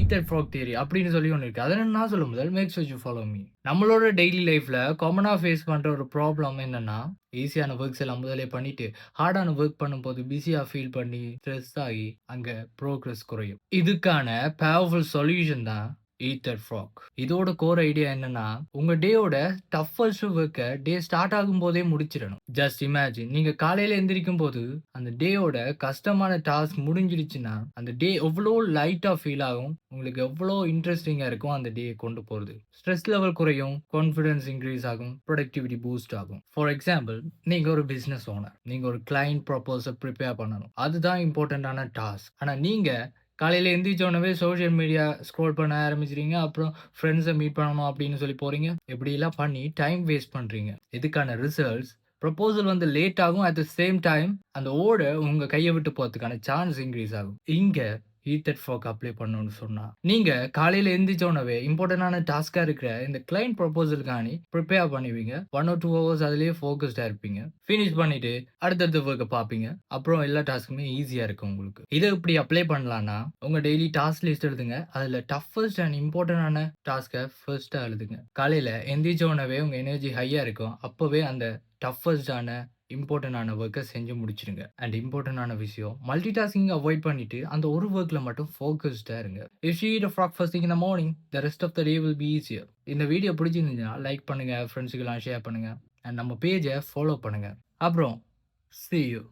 Ether frock theory அப்படின்னு சொல்லி ஒண்ணு இருக்கு. அத நான் சொல்ல முதல் make sure you follow me. நம்மளோட டெய்லி லைஃப்ல காமனா ஃபேஸ் பண்ற ஒரு ப்ராப்ளம் என்னன்னா, ஈஸியான ஒர்க்ஸ் எல்லாம் முதலே பண்ணிட்டு, ஹார்டான ஒர்க் பண்ணும்போது பிஸியா ஃபீல் பண்ணி, ஸ்ட்ரெஸ் ஆகி, அங்க புரோகிரஸ் குறையும். இதுக்கான பவர்ஃபுல் சொல்யூஷன் தான் ஈத்தர் ஃப்ராக். இதோட கோர் ஐடியா என்னன்னா, உங்க டேயோட டஃபஸ்ட் ஒர்க்க டே ஸ்டார்ட் ஆகும்போதே முடிச்சிடணும். ஜஸ்ட் இமேஜின் நீங்க காலையில எந்திரிக்கும்போது, அந்த டேயோட கஷ்டமான டாஸ்க் முடிஞ்சிடுச்சுன்னா, அந்த டே எவ்வளோ லைட்டா ஃபீல் ஆகும். உங்களுக்கு எவ்வளோ இன்ட்ரஸ்டிங்கா இருக்கும் அந்த டே கொண்டு போறது. ஸ்ட்ரெஸ் லெவல் குறையும், கான்ஃபிடன்ஸ் இன்கிரீஸ் ஆகும், ப்ரொடக்டிவிட்டி பூஸ்ட் ஆகும். ஃபார் எக்ஸாம்பிள், நீங்க ஒரு பிசினஸ் ஓனர். நீங்க ஒரு கிளையன்ட் ப்ரொபோசல் ப்ரிப்பேர் பண்ணணும். அதுதான் இம்பார்ட்டன்டான டாஸ்க். ஆனா நீங்க காலையில எந்திரிச்ச உடனே சோசியல் மீடியா ஸ்க்ரோல் பண்ண ஆரம்பிச்சுறீங்க. அப்புறம் ஃப்ரெண்ட்ஸ மீட் பண்ணணும் அப்படின்னு சொல்லி போறீங்க. இப்படியெல்லாம் பண்ணி டைம் வேஸ்ட் பண்றீங்க. இதுக்கான ரிசல்ட்ஸ் ப்ரொபோசல் வந்து லேட் ஆகும். அட் த சேம் டைம் அந்த ஆர்டர் உங்க கைய விட்டு போறதுக்கான சான்ஸ் இன்கிரீஸ் ஆகும். இங்க ஈத்தர் ஃபாக் அப்ளை பண்ணணும்னு சொன்னா, நீங்க காலையில எந்திரிச்ச உடனே இம்பார்ட்டன்டான டாஸ்க்கா இருக்கிற இந்த கிளையன்ட் ப்ரொபோசலுக்காண்டி ப்ரிப்பேர் பண்ணுவீங்க. 1 or 2 ஹவர்ஸ் அதிலேயே ஃபோகஸ்டா இருப்பீங்க. ஃபினிஷ் பண்ணிட்டு அடுத்தடுத்த ஒர்க்க பார்ப்பீங்க. அப்புறம் எல்லா டாஸ்க்குமே ஈஸியா இருக்கும் உங்களுக்கு. இத எப்படி அப்ளை பண்ணலாம்னா, உங்க டெய்லி டாஸ்க் லிஸ்ட் எழுதுங்க. அதுல டஃபஸ்ட் அண்ட் இம்பார்ட்டன்டான டாஸ்க்க ஃபர்ஸ்ட்டா எழுதுங்க. காலையில எந்திரிச்ச உடனே உங்க எனர்ஜி ஹையா இருக்கும். அப்பவே அந்த டஃபஸ்டான இம்பார்ட்டன்டான ஒர்க்க செஞ்சு முடிச்சிடுங்க. அண்ட் இம்பார்ட்டன்டான விஷயம், மல்டி டாஸ்கிங் அவாய்ட் பண்ணிட்டு அந்த ஒரு ஒர்க்ல மட்டும் ஃபோகஸ்டா இருங்க. If you eat a frog first thing in the morning, the rest of the day will be easier. இந்த வீடியோ பிடிச்சிருந்துச்சுன்னா லைக் பண்ணுங்க, ஃப்ரெண்ட்ஸுக்கெல்லாம் ஷேர் பண்ணுங்க. அண்ட் நம்ம பேஜ ஃபாலோ பண்ணுங்க. அப்புறம் see you.